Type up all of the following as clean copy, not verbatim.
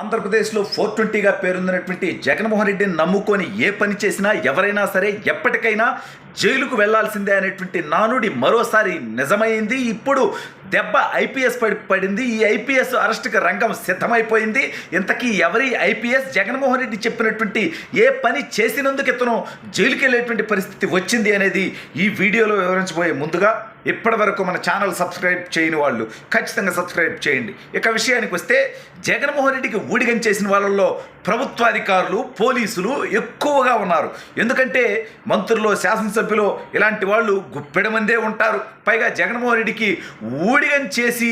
ఆంధ్రప్రదేశ్లో 420గా పేరొందినటువంటి జగన్మోహన్ రెడ్డిని నమ్ముకొని ఏ పని చేసినా ఎవరైనా సరే ఎప్పటికైనా జైలుకు వెళ్లాల్సిందే అనేటువంటి నానుడి మరోసారి నిజమైంది. ఇప్పుడు దెబ్బ ఐపీఎస్ పడింది. ఈ ఐపీఎస్ అరెస్టుకి రంగం సిద్ధమైపోయింది. ఇంతకీ ఎవరి ఐపీఎస్? జగన్మోహన్ రెడ్డి చెప్పినటువంటి ఏ పని చేసినందుకు ఇతను జైలుకి వెళ్ళేటువంటి పరిస్థితి వచ్చింది అనేది ఈ వీడియోలో వివరించబోయే ముందుగా ఇప్పటి వరకు మన ఛానల్ సబ్స్క్రైబ్ చేయని వాళ్ళు ఖచ్చితంగా సబ్స్క్రైబ్ చేయండి. ఇక విషయానికి వస్తే జగన్మోహన్ రెడ్డికి ఊడిగం చేసిన వాళ్ళల్లో ప్రభుత్వాధికారులు, పోలీసులు ఎక్కువగా ఉన్నారు. ఎందుకంటే మంత్రులు, శాసనసభ్యులు ఇలాంటి వాళ్ళు గుప్పెడ మందే ఉంటారు. పైగా జగన్మోహన్ రెడ్డికి ఊడిగం చేసి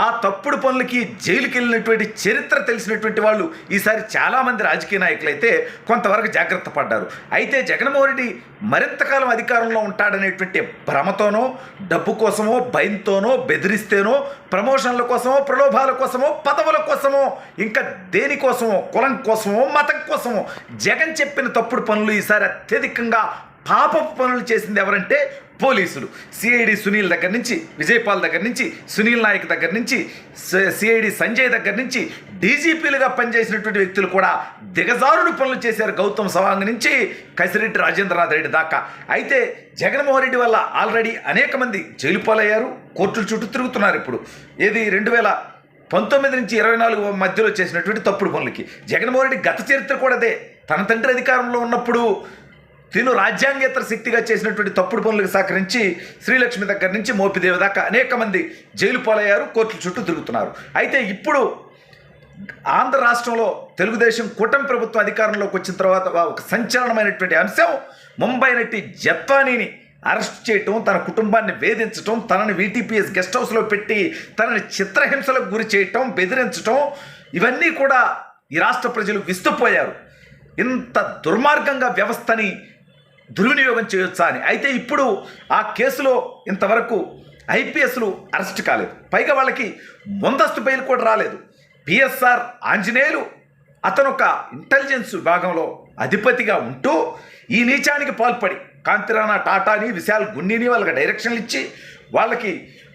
ఆ తప్పుడు పనులకి జైలుకి వెళ్ళినటువంటి చరిత్ర తెలిసినటువంటి వాళ్ళు ఈసారి చాలామంది రాజకీయ నాయకులైతే కొంతవరకు జాగ్రత్త పడ్డారు. అయితే జగన్మోహన్ రెడ్డి మరింతకాలం అధికారంలో ఉంటాడనేటువంటి భ్రమతోనో, డబ్బు కోసమో, భయంతోనో, బెదిరిస్తేనో, ప్రమోషన్ల కోసమో, ప్రలోభాల కోసమో, పదవుల కోసమో, ఇంకా దేనికోసమో, కులం కోసమో, మతం కోసమో జగన్ చెప్పిన తప్పుడు పనులు ఈసారి అత్యధికంగా పాపపు పనులు చేసింది ఎవరంటే పోలీసులు. సిఐడి సునీల్ దగ్గర నుంచి, విజయపాల్ దగ్గర నుంచి, సునీల్ నాయక్ దగ్గర నుంచి, సిఐడి సంజయ్ దగ్గర నుంచి డీజీపీలుగా పనిచేసినటువంటి వ్యక్తులు కూడా దిగజారుడు పనులు చేశారు. గౌతమ్ సవాంగ్ నుంచి కసిరెడ్డి రాజేంద్రనాథ్ రెడ్డి దాకా. అయితే జగన్మోహన్ రెడ్డి వల్ల ఆల్రెడీ అనేక మంది జైలు పాలయ్యారు, కోర్టుల చుట్టూ తిరుగుతున్నారు. ఇప్పుడు ఏది 2019 నుంచి 24 మధ్యలో చేసినటువంటి తప్పుడు పనులకి జగన్మోహన్ రెడ్డి గత చరిత్ర కూడా అదే. తన తండ్రి అధికారంలో ఉన్నప్పుడు తిను రాజ్యాంగేతర శక్తిగా చేసినటువంటి తప్పుడు పనులకు సహకరించి శ్రీలక్ష్మి దగ్గర నుంచి మోపిదేవి దాకా అనేక మంది జైలు పాలయ్యారు, కోర్టుల చుట్టూ తిరుగుతున్నారు. అయితే ఇప్పుడు ఆంధ్ర రాష్ట్రంలో తెలుగుదేశం కూటమి ప్రభుత్వం అధికారంలోకి వచ్చిన తర్వాత ఒక సంచలనమైనటువంటి అంశం ముంబై నటి జత్వానీని అరెస్ట్ చేయటం, తన కుటుంబాన్ని వేధించటం, తనని వీటీపీఎస్ గెస్ట్ హౌస్లో పెట్టి తనని చిత్రహింసలకు గురి చేయటం, బెదిరించటం, ఇవన్నీ కూడా ఈ రాష్ట్ర ప్రజలు విస్తుపోయారు. ఇంత దుర్మార్గంగా వ్యవస్థని దుర్వినియోగం చేయొచ్చా అని. అయితే ఇప్పుడు ఆ కేసులో ఇంతవరకు ఐపీఎస్లు అరెస్ట్ కాలేదు. పైగా వాళ్ళకి ముందస్తు బెయిల్ కూడా రాలేదు. పిఎస్ఆర్ ఆంజనేయులు అతను ఒక ఇంటెలిజెన్స్ విభాగంలో అధిపతిగా ఉంటూ ఈ నీచానికి పాల్పడి కాంతిరాణా టాటాని, విశాల్ గున్నీని వాళ్ళకి డైరెక్షన్లు ఇచ్చి వాళ్ళకి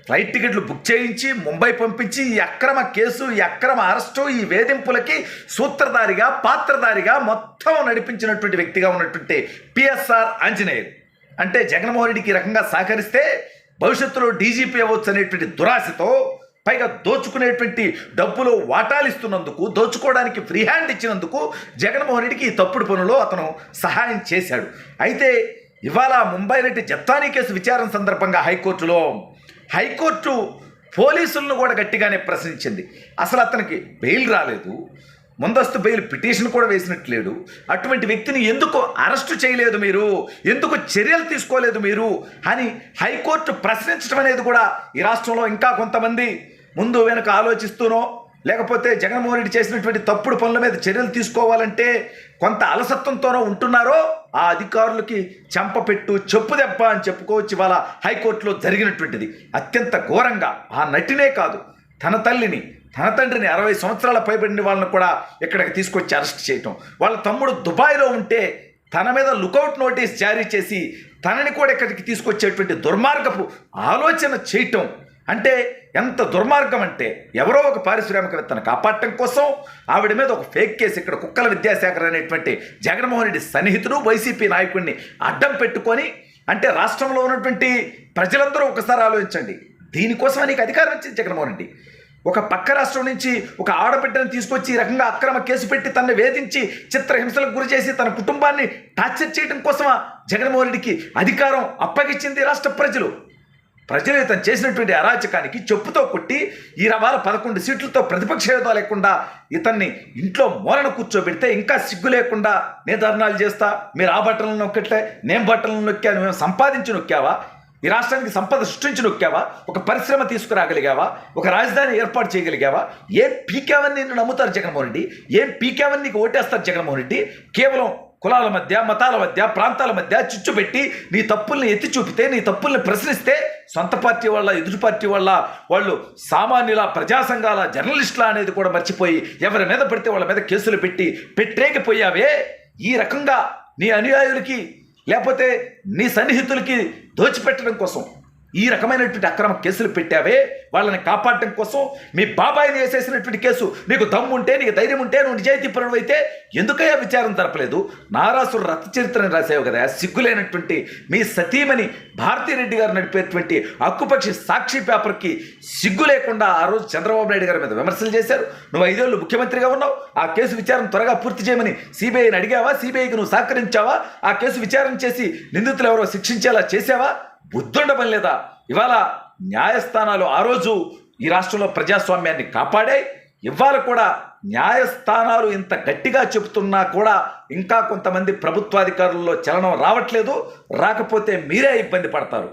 ఫ్లైట్ టికెట్లు బుక్ చేయించి ముంబై పంపించి ఈ అక్రమ కేసు, ఈ అక్రమ అరెస్టు, ఈ వేధింపులకి సూత్రధారిగా, పాత్రధారిగా మొత్తం నడిపించినటువంటి వ్యక్తిగా ఉన్నటువంటి పిఎస్ఆర్ ఆంజనేయులు అంటే జగన్మోహన్ రెడ్డికి ఈ రకంగా సహకరిస్తే భవిష్యత్తులో డీజీపీ అవ్వచ్చు అనేటువంటి దురాశతో, పైగా దోచుకునేటువంటి డబ్బులు వాటాలు ఇస్తున్నందుకు, దోచుకోవడానికి ఫ్రీ హ్యాండ్ ఇచ్చినందుకు జగన్మోహన్ రెడ్డికి ఈ తప్పుడు పనులో అతను సహాయం చేశాడు. అయితే ఇవాళ ముంబై నటి జత్వానీ కేసు విచారణ సందర్భంగా హైకోర్టు పోలీసులను కూడా గట్టిగానే ప్రశ్నించింది. అసలు అతనికి బెయిల్ రాలేదు, ముందస్తు బెయిల్ పిటిషన్ కూడా వేసినట్లేడు. అటువంటి వ్యక్తిని ఎందుకు అరెస్టు చేయలేదు మీరు, ఎందుకు చర్యలు తీసుకోలేదు మీరు అని హైకోర్టు ప్రశ్నించడం అనేది కూడా ఈ రాష్ట్రంలో ఇంకా కొంతమంది ముందు వెనుక ఆలోచిస్తూనో, లేకపోతే జగన్మోహన్ రెడ్డి చేసినటువంటి తప్పుడు పనుల మీద చర్యలు తీసుకోవాలంటే కొంత అలసత్వంతోనో ఉంటున్నారో ఆ అధికారులకి చెంపపెట్టు, చెప్పు దెబ్బ అని చెప్పుకోవచ్చు. ఇవాళ హైకోర్టులో జరిగినటువంటిది అత్యంత ఘోరంగా ఆ నటినే కాదు, తన తల్లిని, తన తండ్రిని, 60 సంవత్సరాల పైబడిన వాళ్ళని కూడా ఇక్కడికి తీసుకొచ్చి అరెస్ట్ చేయటం, వాళ్ళ తమ్ముడు దుబాయ్లో ఉంటే తన మీద లుకౌట్ నోటీస్ జారీ చేసి తనని కూడా ఇక్కడికి తీసుకొచ్చేటువంటి దుర్మార్గపు ఆలోచన చేయటం అంటే ఎంత దుర్మార్గం అంటే, ఎవరో ఒక పారిశ్రామికవేత్తను కాపాడటం కోసం ఆవిడ మీద ఒక ఫేక్ కేసు, ఇక్కడ కుక్కల విద్యాశాఖర్ అనేటువంటి జగన్మోహన్ రెడ్డి సన్నిహితుడు, వైసీపీ నాయకుడిని అడ్డం పెట్టుకొని, అంటే రాష్ట్రంలో ఉన్నటువంటి ప్రజలందరూ ఒకసారి ఆలోచించండి, దీనికోసం నీకు అధికారం ఇచ్చింది జగన్మోహన్ రెడ్డి. ఒక పక్క రాష్ట్రం నుంచి ఒక ఆడబిడ్డను తీసుకొచ్చి ఈ రకంగా అక్రమ కేసు పెట్టి తనని వేధించి చిత్రహింసలకు గురి చేసి తన కుటుంబాన్ని టార్చర్ చేయడం కోసమా జగన్మోహన్ రెడ్డికి అధికారం అప్పగించింది రాష్ట్ర ప్రజలు. ప్రజలు ఇతను చేసినటువంటి అరాచకానికి చెప్పుతో కొట్టి ఈ రవాల 11 సీట్లతో ప్రతిపక్ష హోదా లేకుండా ఇతన్ని ఇంట్లో మూలన కూర్చోబెడితే ఇంకా సిగ్గు లేకుండా నేను ధర్నాలు చేస్తా, మీరు ఆ బట్టలను నొక్కట్లే, నేను బట్టలను నొక్కాను, మేము సంపాదించి నొక్కావా, ఈ రాష్ట్రానికి సంపద సృష్టించి నొక్కావా, ఒక పరిశ్రమ తీసుకురాగలిగావా, ఒక రాజధాని ఏర్పాటు చేయగలిగావా, ఏం పీకేవని నిన్ను నమ్ముతారు జగన్మోహన్ రెడ్డి, ఏం పీకేవని నీకు ఓటేస్తారు జగన్మోహన్ రెడ్డి. కేవలం కులాల మధ్య, మతాల మధ్య, ప్రాంతాల మధ్య చిచ్చు పెట్టి నీ తప్పుల్ని ఎత్తి చూపితే, నీ తప్పుల్ని ప్రశ్నిస్తే సొంత పార్టీ వాళ్ళ, ఎదుటి పార్టీ వాళ్ళ, వాళ్ళు సామాన్యుల, ప్రజా సంఘాల, జర్నలిస్టుల అనేది కూడా మర్చిపోయి ఎవరి మీద పడితే వాళ్ళ మీద కేసులు పెట్టి పెట్టేకపోయావే. ఈ రకంగా నీ అనుయాయులకి లేకపోతే నీ సన్నిహితులకి దోచిపెట్టడం కోసం ఈ రకమైనటువంటి అక్రమ కేసులు పెట్టావే వాళ్ళని కాపాడటం కోసం మీ బాబాయిని వేసేసినటువంటి కేసు నీకు దమ్ము ఉంటే నీకు ధైర్యం ఉంటే నువ్వు నిజాయితీ పరుడు అయితే ఎందుకయ్యా విచారణ జరపలేదు? నారాసురు రథ చరిత్రని రాసావు కదా, సిగ్గులేనటువంటి మీ సతీమణి భారతీరెడ్డి గారు నడిపేటువంటి హక్కుపక్షి సాక్షి పేపర్కి సిగ్గు లేకుండా ఆ రోజు చంద్రబాబు నాయుడు గారి మీద విమర్శలు చేశారు. నువ్వు 5 ఏళ్ళు ముఖ్యమంత్రిగా ఉన్నావు, ఆ కేసు విచారణ త్వరగా పూర్తి చేయమని సిబిఐని అడిగావా? సిబిఐకి నువ్వు సహకరించావా? ఆ కేసు విచారణ చేసి నిందితులు ఎవరో శిక్షించేలా చేసావా? బుద్ధుండమని లేదా? ఇవాళ న్యాయస్థానాలు ఆ రోజు ఈ రాష్ట్రంలో ప్రజాస్వామ్యాన్ని కాపాడాయి. ఇవాళ కూడా న్యాయస్థానాలు ఇంత గట్టిగా చెబుతున్నా కూడా ఇంకా కొంతమంది ప్రభుత్వాధికారుల్లో చలనం రావట్లేదు. రాకపోతే మీరే ఇబ్బంది పడతారు.